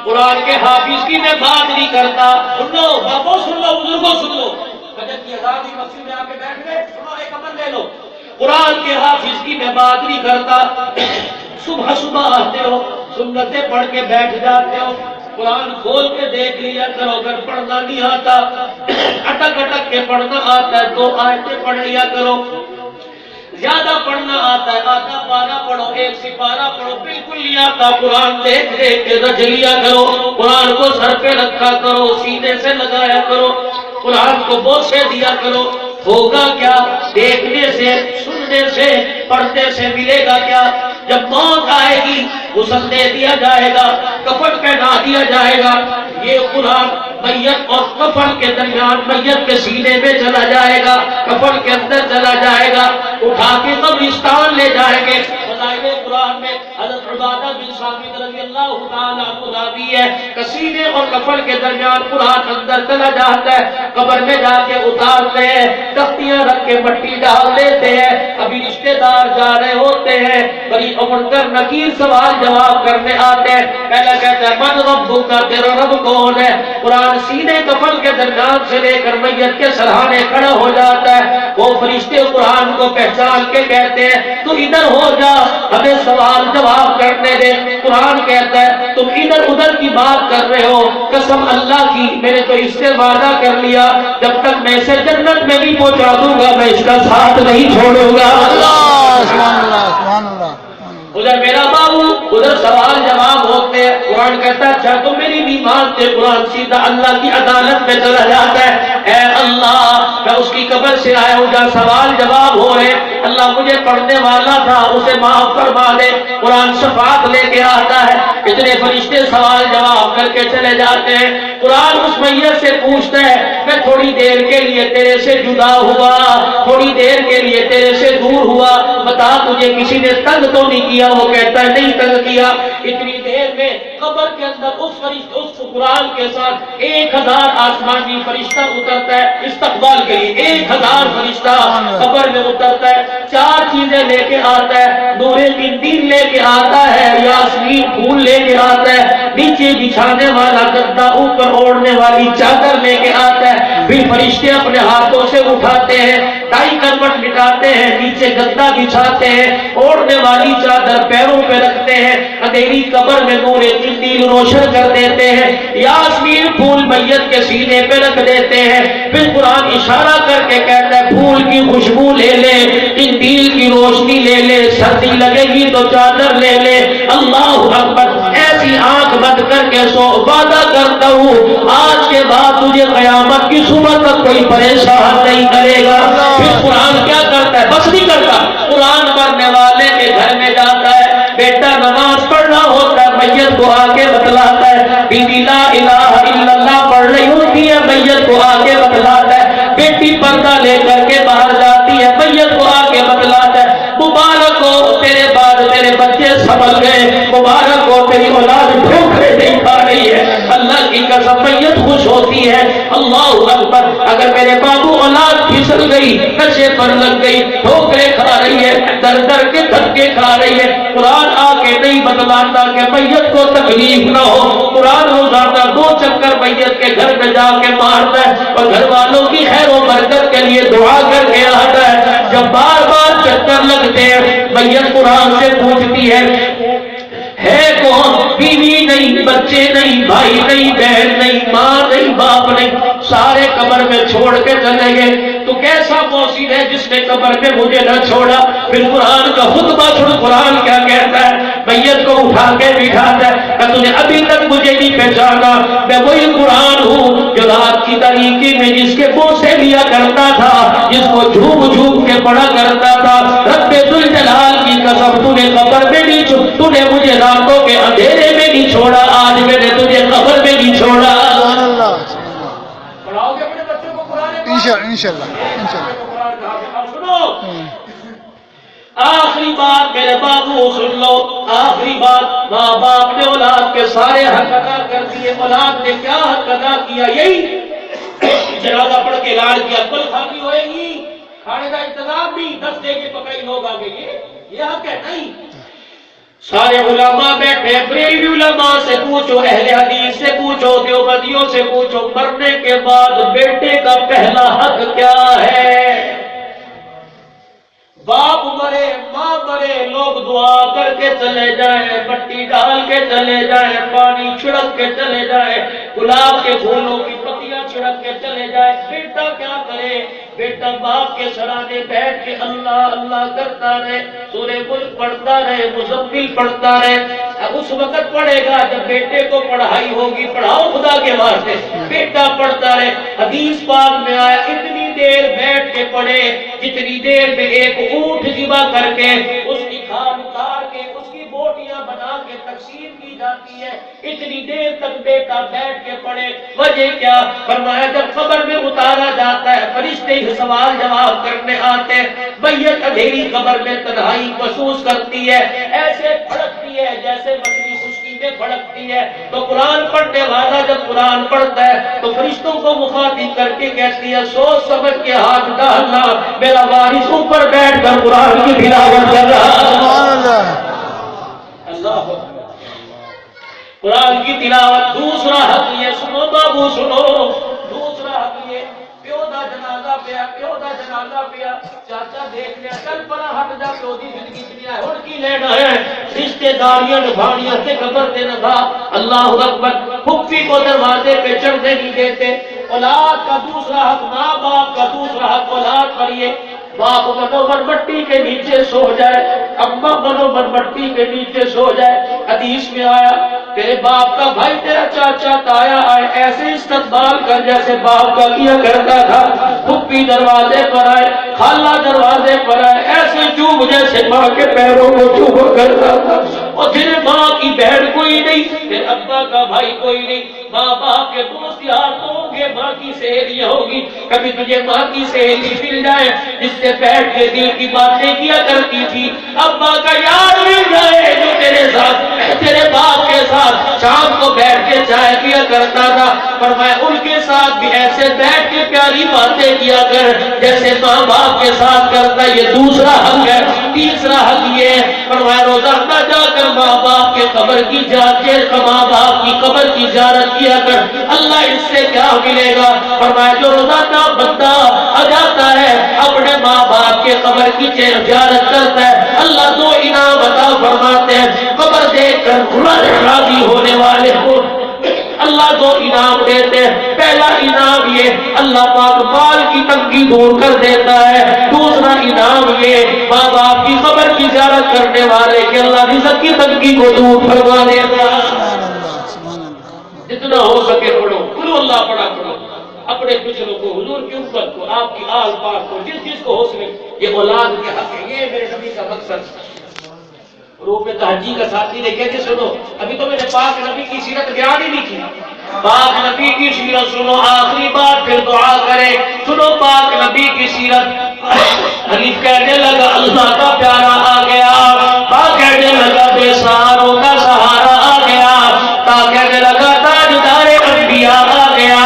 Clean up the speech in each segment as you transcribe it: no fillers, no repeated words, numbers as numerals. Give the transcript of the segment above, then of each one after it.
قرآن کے حافظ کی میں بات نہیں کرتا. سن لو بابو، سن لو بزرگوں، سن لو. فجر کی اذان دی مسجد میں آ کے بیٹھ گئے، سنو ایک عمل لے لو. قرآن کے حافظ کی میں بات نہیں کرتا. صبح صبح آتے ہو، سنتیں پڑھ کے بیٹھ جاتے ہو، قرآن کھول کے دیکھ لیا کرو. اگر پڑھنا نہیں آتا، اٹک اٹک کے پڑھنا آتا ہے 2 آیتیں پڑھ لیا کرو. زیادہ پڑھنا آتا ہے آدھا پارا پڑھو، 1 سپارہ پڑھو. بالکل نہیں آتا، قرآن دیکھ دیکھ کے رج لیا کرو. قرآن کو سر پہ رکھا کرو، سینے سے لگایا کرو، قرآن کو بوسے دیا کرو. ہوگا کیا؟ دیکھنے سے، سننے سے، پڑھنے سے ملے گا کیا؟ جب موت آئے گی غسل دے دیا جائے گا، کفن پہنا دیا جائے گا. یہ قرآن میت اور کفن کے درمیان میت کے سینے میں چلا جائے گا، کفن کے اندر چلا جائے گا، اٹھا کے قبرستان لے جائیں گے. فضائل قرآن میں حضرت عبادہ بن ثابت رضی اللہ تعالیٰ عنہ راوی ہے کہ سینے اور کفن کے درمیان قرآن اندر چلا جاتا ہے. قبر میں جا کے اتارتے ہیں، تختیاں رکھ کے مٹی ڈال دیتے ہیں. ابھی رشتے دار جا رہے ہوتے ہیں، بڑی عمر کر نکیر سوال جواب کرنے آتے ہیں. پہلا کہتا ہے من ربک کا، تیرا رب کون ہے؟ قرآن سینے کفن کے درمیان سے لے کر میت کے سرہانے کھڑا ہو جاتا ہے. وہ فرشتے قرآن کو پہچان کے کہتے ہیں تو ادھر ہو جا، ہمیں سوال جواب کرنے دے. قرآن کہتا ہے تم ادھر ادھر کی بات کر رہے ہو، قسم اللہ کی میں نے تو اس سے وعدہ کر لیا جب تک میں اسے جنت میں نہیں پہنچا دوں گا میں اس کا ساتھ نہیں چھوڑوں گا. اللہ سبحان اللہ سبحان اللہ. ادھر میرا بابو، ادھر سوال جواب ہوتے ہیں. قرآن کہتا ہے اچھا تم میری بھی مانتے. قرآن سیدھا اللہ کی عدالت میں چلا جاتا ہے. اے اللہ میں اس کی قبر سے آیا ہوں جہاں سوال جواب ہو رہے، اللہ مجھے پڑھنے والا تھا اسے معاف فرما دے. قرآن شفاعت لے کے آتا ہے، اتنے فرشتے سوال جواب کر کے چلے جاتے ہیں. قرآن اس میت سے پوچھتا ہے میں تھوڑی دیر کے لیے تیرے سے جدا ہوا، تھوڑی دیر کے لیے تیرے سے دور ہوا، بتا تجھے کسی نے تنگ تو نہیں کیا؟ وہ کہتا ہے نہیں تنگ کیا. اتنی دیر میں قبر کے اندر اس فرشتے اس قرآن کے ساتھ 1000 آسمانی فرشتہ اترتا ہے استقبال کے لیے. 1000 فرشتہ قبر میں اترتا ہے. 4 چیزیں لے کے آتا ہے. نور قندیل لے کے آتا ہے، یاسمین پھول لے کے آتا ہے، نیچے بچھانے والا گدا، اوپر اوڑھنے والی چادر لے کے آتا ہے. پھر فرشتے اپنے ہاتھوں سے اٹھاتے ہیں، ٹائی کربٹ مٹاتے ہیں، نیچے گدا بچھاتے ہیں، اوڑھنے والی چادر پیروں پہ رکھتے ہیں، اندھیری قبر میں نور قندیل روشن کر دیتے ہیں، یاسمین پھول میت کے سینے پہ رکھ دیتے ہیں. پھر قرآن اشارہ کر کے کہتا ہے پھول کی خوشبو لے لے، قندیل کی روشنی لے لے، سردی لگے گی تو چادر لے لے. اللہ اکبر. ایسی آنکھ بند کر کے سو، وعدہ کرتا ہوں آج کے بعد تجھے قیامت کی صبح تک کوئی پریشان نہیں کرے گا. پھر قرآن کیا کرتا ہے؟ بس نہیں کرتا، قرآن پڑھنے والے کے گھر میں جاتا ہے. بیٹا نماز پڑھنا ہوتا ہے، میت کو آ کے بتلاتا ہے. بیوی لا الہ الا اللہ پڑھ رہی ہوتی ہے، میت کو آ کے بتلاتا ہے. بیٹی پردہ لے کر کے باہر جاتی ہے، میت کو آ کے بتلاتا ہے. مبارک ہو تیرے بعد تیرے بچے سنبھل گئے، مبارک ہو تیری اولاد دھوکے نہیں کھا رہی ہے. اللہ کی قسم میت خوش ہوتی ہے. اللہ اکبر. اگر میرے بابو اولاد پھسل گئی، نشے پر لگ گئی، ٹھوکریں کھا رہی ہے، در در کے دھکے کھا رہی ہے، قرآن آ کے نہیں بتلاتا کہ میت کو تکلیف نہ ہو. قرآن روزانہ 2 چکر میت کے گھر میں جا کے مارتا ہے اور گھر والوں کی خیر و برکت کے لیے دعا کر کے آتا ہے. جب بار بار چکر لگتے ہیں میت قرآن سے پوچھتی ہے کون؟ بیوی نہیں، بچے نہیں، بھائی نہیں، بہن نہیں، ماں نہیں، باپ نہیں، سارے قبر میں چھوڑ کے چلے گئے. تو کیسا موسیقی ہے جس نے قبر میں مجھے نہ چھوڑا؟ پھر قرآن کا خطبہ سن. قرآن کیا کہتا ہے؟ میت کو اٹھا کے بٹھاتا ہے کہ تم نے ابھی تک مجھے نہیں پہچانا، میں وہی قرآن ہوں جو رات کی تاریکی میں جس کے منہ سے لیا کرتا تھا، جس کو جھوم جھوم کے پڑھا کرتا تھا. رب ذوالجلال کی قسم تو نے قبر میں نہیں چھوڑا، تو نے مجھے راتوں کے اندھیرے میں نہیں چھوڑا، آج میں نے تجھے قبر میں نہیں چھوڑا. پڑھاؤ گے اپنے بچوں کو قرآن؟ انشاءاللہ. سنو آخری بات میرے بابو سن لو، آخری بات. ماں باپ نے اولاد کے سارے حق ادا کر دیے. اولاد نے کیا حق ادا کیا؟ یہی جنازہ پڑھ کے اعلان کیا کل خالی ہوئے گی، کھانے کا انتظام بھی 10 دیگیں پکائی لوگ آگے، یہ حق ہے؟ نہیں. سارے علماء بیٹھے، بریلوی علماء سے پوچھو، اہل حدیث سے پوچھو، دیوبندیوں سے پوچھو، مرنے کے بعد بیٹے کا پہلا حق کیا ہے؟ باپ مرے، ماں مرے، لوگ دعا کر کے چلے جائیں، مٹی ڈال کے چلے جائیں، پانی چھڑک کے چلے جائیں، گلاب کے پھولوں کی پتیاں چھڑک کے چلے جائیں، بیٹا کیا کرے؟ بیٹا باپ کے سرانے بیٹھ کے اللہ اللہ کرتا رہے، سورہ ملک پڑھتا رہے، مزمل پڑھتا رہے۔ اس وقت پڑھے گا جب بیٹے کو پڑھائی ہوگی، پڑھاؤ خدا کے واسطے، بیٹا پڑھتا رہے۔ حدیث پاک میں آیا اتنی دیر بیٹھ کے پڑھے جتنی دیر میں ایک اونٹ ذبح کر کے اس کی کھال اتار کے اس کی بوٹیاں بنا کے تقسیم کی جاتی ہے، اتنی دیر تک بیٹا بیٹھ کے پڑھے۔ وجہ کیا؟ فرمایا جب قبر میں اتارا جاتا ہے فرشتے سوال جواب کرنے آتے ہیں، میت اندھیری قبر میں تنہائی محسوس کرتی ہے، ایسے بھڑکتی ہے جیسے مچھلی خشکی میں بھڑکتی ہے۔ تو قرآن پڑھنے والا جب قرآن پڑھتا ہے تو فرشتوں کو مخاطب کر کے کہتی ہے سوچ سمجھ کے ہاتھ ڈالنا، میرا وارث اوپر بیٹھ کر قرآن کی تلاوت کر رہا ہے۔ سبحان اللہ۔ اللہ قرآن کی تلاوت۔ دوسرا حق یہ سنو بابو سنو، دوسرا حق یہ پیو دا جنازہ پیا، پیو دا جنازہ پیا، چاچا دیکھ لیا چل پڑا ہٹ جا، پیو دی زندگی دنیا ہے، اور کی لینا ہے؟ رشتے داریاں نبھانیاں سے خبر دے نبھا۔ اللہ اکبر۔ پھپھی کو دروازے پہ چڑھنے نہیں دیتے۔ اولاد کا دوسرا حق، ماں باپ کا دوسرا حق اولاد پر یہ باپ منوبر مٹی کے نیچے سو جائے، اماں منوبر مٹی کے نیچے سو جائے۔ حدیث میں آیا تیرے باپ کا بھائی تیرا چاچا تایا آئے، ایسے استقبال کر جیسے باپ کا کیا کرتا تھا۔ پھپھی دروازے پر آئے، خالہ دروازے پر آئے، ایسے چوب جیسے ماں کے پیروں کو چوبا کرتا تھا۔ اور پھر ماں کی بہن کوئی نہیں، پھر ابا کا بھائی کوئی نہیں، ماں باپ کے دوست یار ہوں گے، ماں کی سہیلیاں ہوگی۔ کبھی تجھے ماں کی سہیلی مل جائے جس سے بیٹھ کے دل کی باتیں کیا کرتی تھی، ابا کا یار مل جائے جو تیرے ساتھ تیرے باپ کے ساتھ شام کو بیٹھ کے چائے پیا کرتا تھا، پر میں ان کے ساتھ بھی ایسے بیٹھ کے پیاری باتیں کیا کر جیسے ماں باپ کے ساتھ کرتا۔ یہ دوسرا حق ہے۔ تیسرا حق یہ ہے فرمایا روزانہ جا کر ماں باپ کے قبر کی ماں باپ کی قبر کی زیارت کیا کر۔ اللہ اس سے کیا ملے گا؟ فرمایا جو روزانہ بندہ آ جاتا ہے اپنے ماں باپ کے قبر کی زیارت کرتا ہے، اللہ دو انعام عطا فرماتے ہیں۔ قبر دیکھ کر راضی ہونے والے کو اللہ دو انعام دیتے ہیں۔ پہلا انعام یہ اللہ پاک مال کی تنگی دور کر دیتا ہے، دوسرا انعام یہ ماں باپ کی قبر کی زیارت کرنے والے کہ اللہ رزق کی تنگی کو دور فرما دیتا ہے۔ جتنا ہو سکے پڑھو، قل اللہ پڑھا کرو، اپنے بچوں کو، حضور کی امت کو، آپ کی آل پاک کو، جس کو ہو سکے۔ یہ اولاد کے حق ہے، یہ میرے نبی کا مقصد۔ روح تہجی کا ساتھی نے کہتے سنو، ابھی تو میں نے پاک نبی کی سیرت بیان ہی نہیں کی، پاک نبی کی سیرت سنو، آخری بات پھر دعا کرے، سنو پاک نبی کی سیرت۔ حنیف کہنے لگا اللہ کا پیارا آ گیا، پاک کہنے لگا بے سہاروں کا سہارا آ گیا، تا کہنے لگا تاجدار انبیاء آ گیا،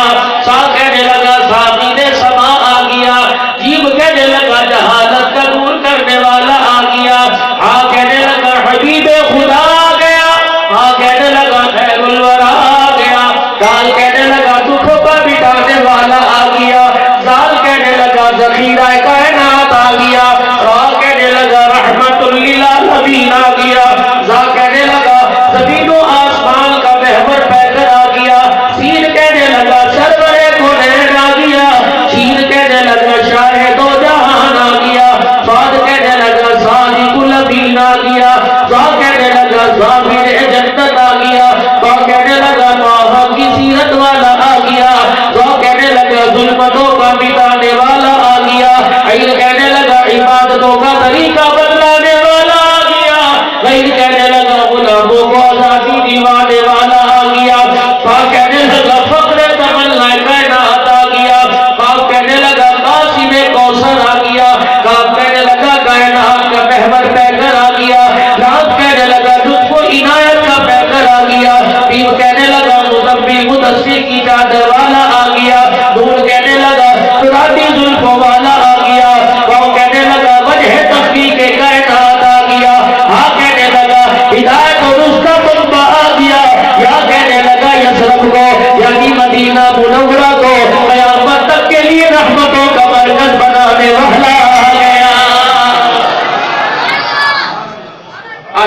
سا کہنے لگا سامین سما آ گیا، جیب کہنے لگا جہالت کا دور کرنے والا آ گیا، ہاں کہنے لگا حبیب خدا آ گیا، ہاں کہنے لگا خیر الورا آ گیا، دال کہنے لگا دکھوں کا مٹانے والا آ گیا، دال کہنے لگا ذخیرہ کائنات آ گیا، را کہنے لگا رحمت للعالمین آ گیا، زا کہنے لگا زمین و آسمان کا محور پیکر آ گیا، سین کہنے لگا سرور کونین آ گیا، شین کہنے لگا شاہد و جہان آ گیا، صاد کہنے لگا صادق الامین آ گیا، زا کہنے لگا ضامن جنت آ گیا، با کہنے لگا طه کی سیرت والا آ گیا، زا کہنے لگا ظلمتوں کا مٹانے والا آ گیا، عین کہنے لگا عبادتوں کا طریقہ بدلانے والا آ گیا، غیر کہنے لگا غلاموں کو آزادی دیوانے والا آ گیا، با کہنے لگا فخر تمنا کائنات آ گیا، با کہنے لگا قاسم کوثر آ گیا، با کہنے لگا کائنات کا محور پیکر آ گیا، رات کہنے لگا لطف و عنایت کا پیکر آ گیا، پیر کہنے لگا مدبر مدثر کی چادر والا آ گیا، نور کہنے لگا ترابی زلفوں والا آ گیا، وہ کہنے لگا وجہ تخلیق کائنات آ گیا، ہاں کہنے لگا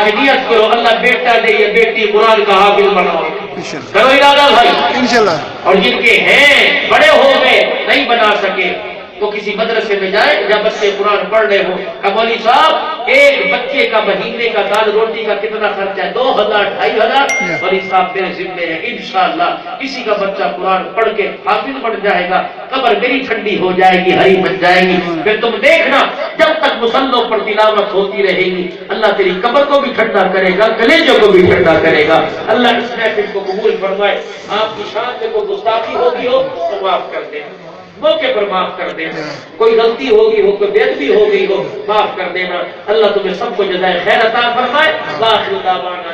آج نیت کرو اللہ بیٹا دے یا بیٹی قرآن کا حافظ بناؤ، انشاءاللہ کرو ارادہ بھائی. انشاءاللہ. اور جن کے ہیں بڑے ہو گئے نہیں بنا سکے وہ کسی مدرسے میں جائے جب بچے قرآن پڑھ رہے ہوں. کہ مولوی صاحب ایک بچے کا مہینے کا دال روٹی کا کتنا خرچہ ہے؟ 2000 2500. مولوی صاحب میرے ذمے ہے انشاءاللہ کسی کا بچہ قرآن پڑھ کے حافظ بن جائے گا قبر میری ٹھنڈی ہو جائے گی، ہری بن جائے گی. پھر تم دیکھنا جب تک مصلوں پر تلاوت ہوتی رہے گی اللہ تیری قبر کو بھی ٹھنڈا کرے گا، کلیجوں کو بھی ٹھنڈا کرے گا. اللہ اس محفل کو قبول فرمائے. آپ کی شان میں کوئی گستاخی ہوگی ہو تو معاف کر دیں، موقع پر معاف کر دینا. کوئی غلطی ہوگی ہو، کوئی بے ادبی ہو گئی ہو معاف کر دینا. اللہ تمہیں سب کو جزائے خیر عطا فرمائے. آخر دعوانا